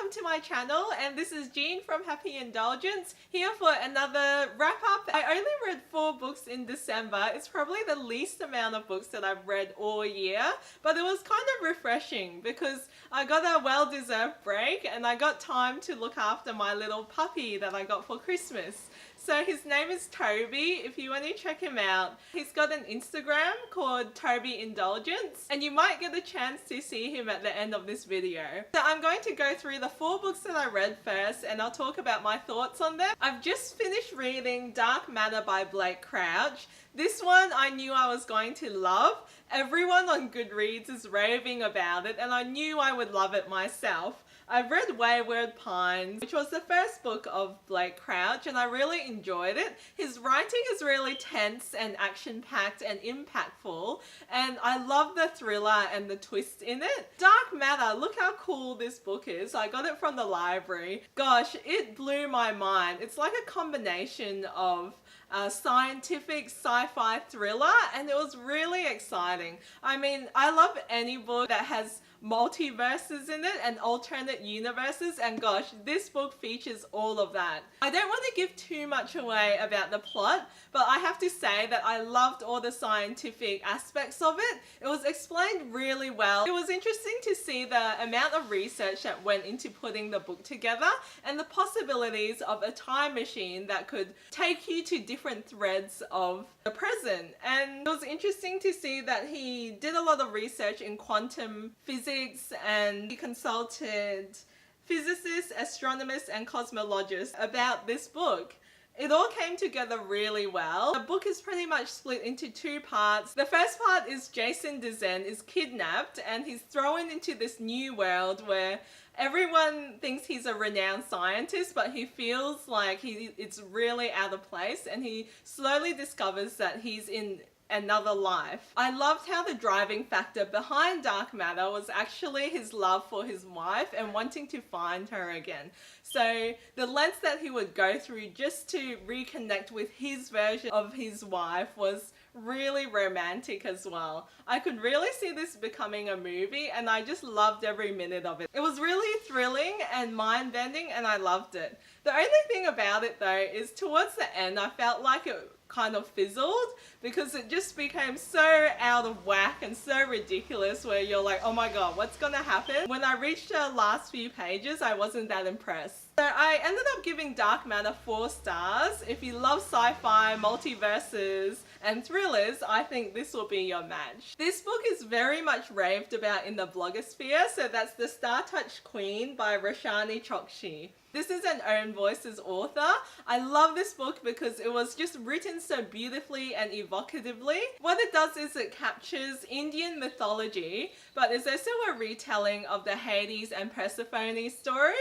welcome to my channel, and this is Jean from Happy Indulgence, here for another wrap up. I only read 4 books in December. It's probably the least amount of books that I've read all year, but it was kind of refreshing because I got a well-deserved break and I got time to look after my little puppy that I got for Christmas. So his name is Toby, if you want to check him out. He's got an Instagram called Toby Indulgence, and you might get a chance to see him at the end of this video. So I'm going to go through the 4 books that I read first, and I'll talk about my thoughts on them. I've just finished reading Dark Matter by Blake Crouch. This one I knew I was going to love. Everyone on Goodreads is raving about it, and I knew I would love it myself. I've read Wayward Pines, which was the first book of Blake Crouch, and I really enjoyed it. His writing is really tense and action-packed and impactful, and I love the thriller and the twist in it. Dark Matter, look how cool this book is. I got it from the library. Gosh, it blew my mind. It's like a combination of scientific sci-fi thriller, and it was really exciting. I mean, I love any book that has multiverses in it and alternate universes, and gosh, this book features all of that. I don't want to give too much away about the plot, but I have to say that I loved all the scientific aspects of it. It was explained really well. It was interesting to see the amount of research that went into putting the book together and the possibilities of a time machine that could take you to different threads of the present. And it was interesting to see that he did a lot of research in quantum physics, and he consulted physicists, astronomers and cosmologists about this book. It all came together really well. The book is pretty much split into 2 parts. The first part is Jason DeZen is kidnapped and he's thrown into this new world where everyone thinks he's a renowned scientist, but he feels like it's really out of place, and he slowly discovers that he's in another life. I loved how the driving factor behind Dark Matter was actually his love for his wife and wanting to find her again. So the lengths that he would go through just to reconnect with his version of his wife was really romantic as well. I could really see this becoming a movie, and I just loved every minute of it. It was really thrilling and mind-bending, and I loved it. The only thing about it though is towards the end I felt like it kind of fizzled because it just became so out of whack and so ridiculous where you're like, oh my god, what's gonna happen? When I reached the last few pages, I wasn't that impressed. So I ended up giving Dark Matter 4 stars. If you love sci-fi, multiverses and thrillers, I think this will be your match. This book is very much raved about in the blogosphere, so that's The Star-Touched Queen by Roshani Chokshi. This is an Own Voices author. I love this book because it was just written so beautifully and evocatively. What it does is it captures Indian mythology, but it's also a retelling of the Hades and Persephone story.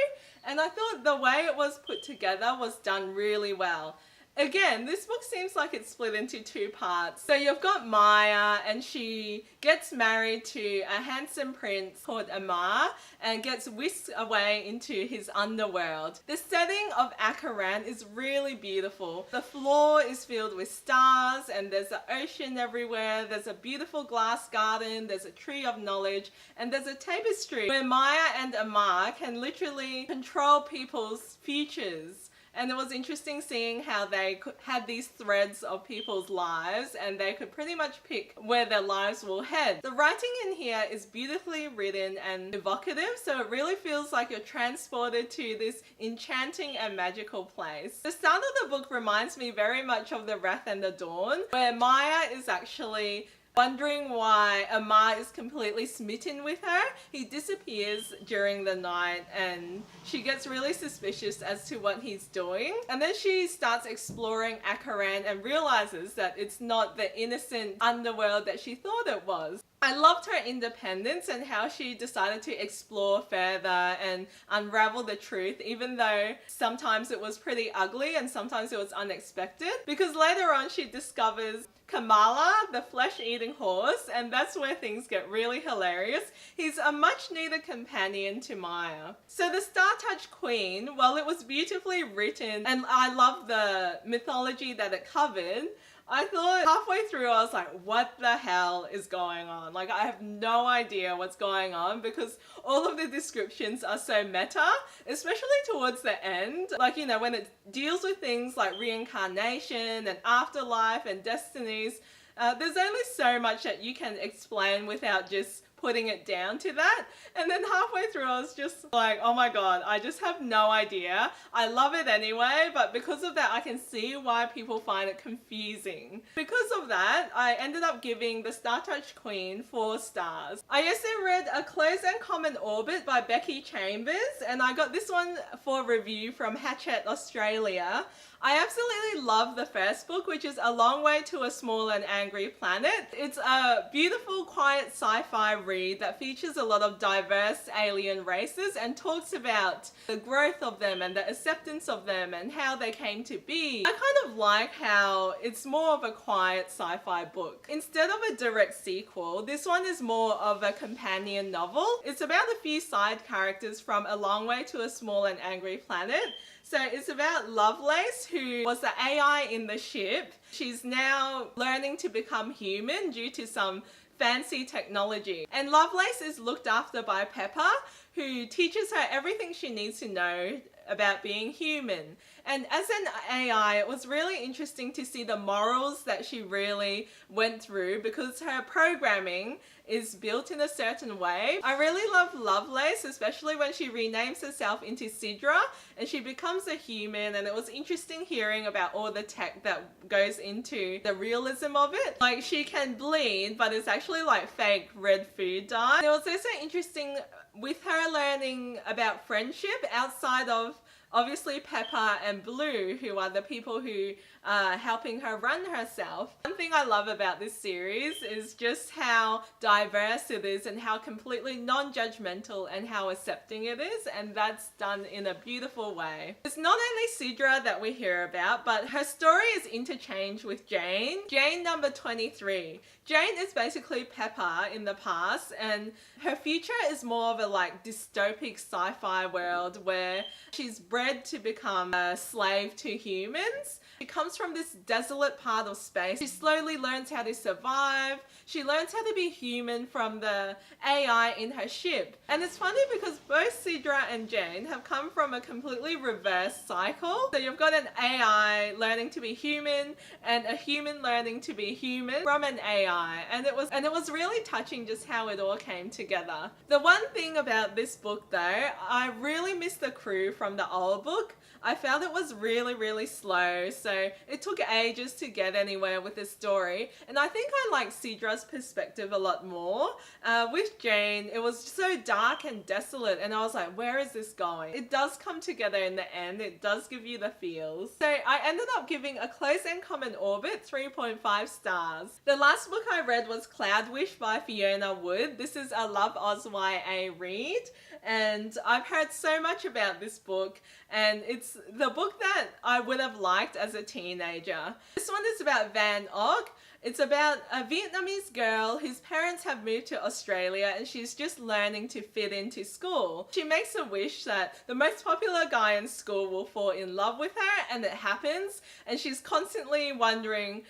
And I thought the way it was put together was done really well. Again, this book seems like it's split into 2 parts. So you've got Maya, and she gets married to a handsome prince called Amar and gets whisked away into his underworld. The setting of Akaran is really beautiful. The floor is filled with stars and there's an ocean everywhere. There's a beautiful glass garden, there's a tree of knowledge, and there's a tapestry where Maya and Amar can literally control people's futures. And it was interesting seeing how they had these threads of people's lives and they could pretty much pick where their lives will head. The writing in here is beautifully written and evocative, so it really feels like you're transported to this enchanting and magical place. The start of the book reminds me very much of The Wrath and the Dawn, where Maya is actually wondering why Amar is completely smitten with her. He disappears during the night and she gets really suspicious as to what he's doing. And then she starts exploring Akaran and realizes that it's not the innocent underworld that she thought it was. I loved her independence and how she decided to explore further and unravel the truth, even though sometimes it was pretty ugly and sometimes it was unexpected. Because later on she discovers Kamala, the flesh-eating horse, and that's where things get really hilarious. He's a much-needed companion to Maya. So The Star-Touched Queen, while it was beautifully written and I love the mythology that it covered, I thought halfway through I was like, what the hell is going on? Like, I have no idea what's going on because all of the descriptions are so meta, especially towards the end. Like, you know, when it deals with things like reincarnation and afterlife and destinies, there's only so much that you can explain without just putting it down to that. And then halfway through I was just like, oh my god, I just have no idea. I love it anyway, but because of that I can see why people find it confusing. Because of that, I ended up giving The Star Touch Queen 4 stars. I also read A Close and Common Orbit by Becky Chambers, and I got this one for review from Hachette Australia. I absolutely love the first book, which is A Long Way to a Small and Angry Planet. It's a beautiful, quiet sci-fi read that features a lot of diverse alien races and talks about the growth of them and the acceptance of them and how they came to be. I kind of like how it's more of a quiet sci-fi book. Instead of a direct sequel, this one is more of a companion novel. It's about a few side characters from A Long Way to a Small and Angry Planet. So it's about Lovelace, who was the AI in the ship. She's now learning to become human due to some fancy technology. And Lovelace is looked after by Pepper, who teaches her everything she needs to know about being human. And as an AI, it was really interesting to see the morals that she really went through because her programming is built in a certain way. I really love Lovelace, especially when she renames herself into Sidra and she becomes a human, and it was interesting hearing about all the tech that goes into the realism of it. Like, she can bleed, but it's actually like fake red food dye. It was also interesting with her learning about friendship outside of obviously Pepper and Blue, who are the people who are helping her run herself. One thing I love about this series is just how diverse it is and how completely non-judgmental and how accepting it is, and that's done in a beautiful way. It's not only Sidra that we hear about, but her story is interchanged with Jane. Jane number 23. Jane is basically Pepper in the past, and her future is more of a like dystopic sci-fi world where she's bred to become a slave to humans. She comes from this desolate part of space. She slowly learns how to survive. She learns how to be human from the AI in her ship. And it's funny because both Sidra and Jane have come from a completely reverse cycle. So you've got an AI learning to be human and a human learning to be human from an AI. And it was really touching just how it all came together. The one thing about this book though, I really missed the crew from the old book. I felt it was really, really slow, so it took ages to get anywhere with the story, and I think I like Sidra's perspective a lot more. With Jane, it was so dark and desolate, and I was like, where is this going? It does come together in the end, it does give you the feels. So I ended up giving A Close and Common Orbit 3.5 stars. The last book I read was Cloudwish by Fiona Wood. This is a Love Oz YA read, and I've heard so much about this book, and it's the book that I would have liked as a teenager. This one is about Van Og. It's about a Vietnamese girl whose parents have moved to Australia and she's just learning to fit into school. She makes a wish that the most popular guy in school will fall in love with her, and it happens, and she's constantly wondering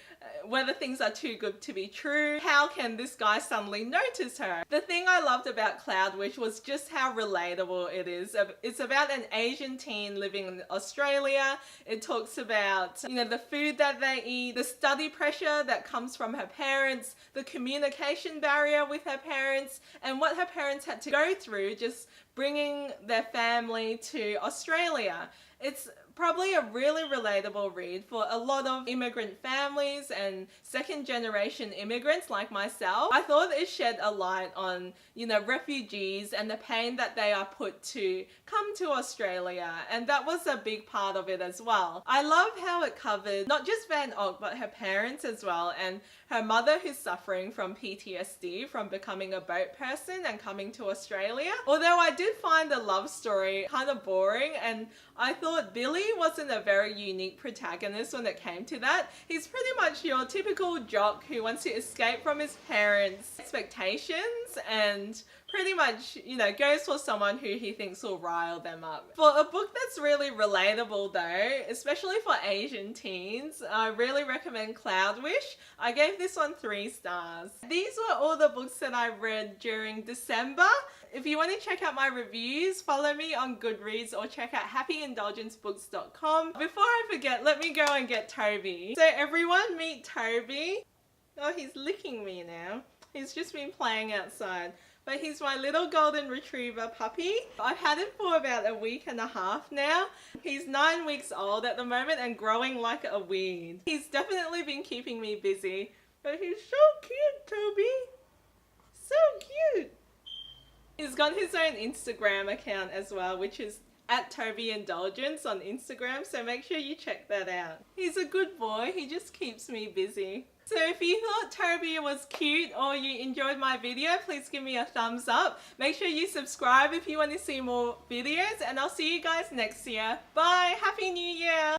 whether things are too good to be true. How can this guy suddenly notice her? The thing I loved about Cloudwish was just how relatable it is. It's about an Asian teen living in Australia. It talks about, you know, the food that they eat, the study pressure that comes from her parents, the communication barrier with her parents, and what her parents had to go through just bringing their family to Australia. It's probably a really relatable read for a lot of immigrant families and second generation immigrants like myself. I thought it shed a light on, you know, refugees and the pain that they are put to come to Australia, and that was a big part of it as well. I love how it covered not just Van Og but her parents as well, and her mother who's suffering from PTSD from becoming a boat person and coming to Australia. Although I did find the love story kind of boring, and I thought Billy Toby wasn't a very unique protagonist when it came to that. He's pretty much your typical jock who wants to escape from his parents' expectations and pretty much, you know, goes for someone who he thinks will rile them up. For a book that's really relatable though, especially for Asian teens, I really recommend Cloudwish. I gave this one 3 stars. These were all the books that I read during December. If you want to check out my reviews, follow me on Goodreads or check out happyindulgencebooks.com. Before I forget, let me go and get Toby. So everyone meet Toby. Oh, he's licking me now. He's just been playing outside. But he's my little golden retriever puppy. I've had him for about a week and a half now. He's 9 weeks old at the moment and growing like a weed. He's definitely been keeping me busy. But he's so cute, Toby. So cute. He's got his own Instagram account as well, which is @TobyIndulgence on Instagram, so make sure you check that out. He's a good boy, he just keeps me busy. So if you thought Toby was cute or you enjoyed my video, please give me a thumbs up. Make sure you subscribe if you want to see more videos, and I'll see you guys next year. Bye! Happy New Year!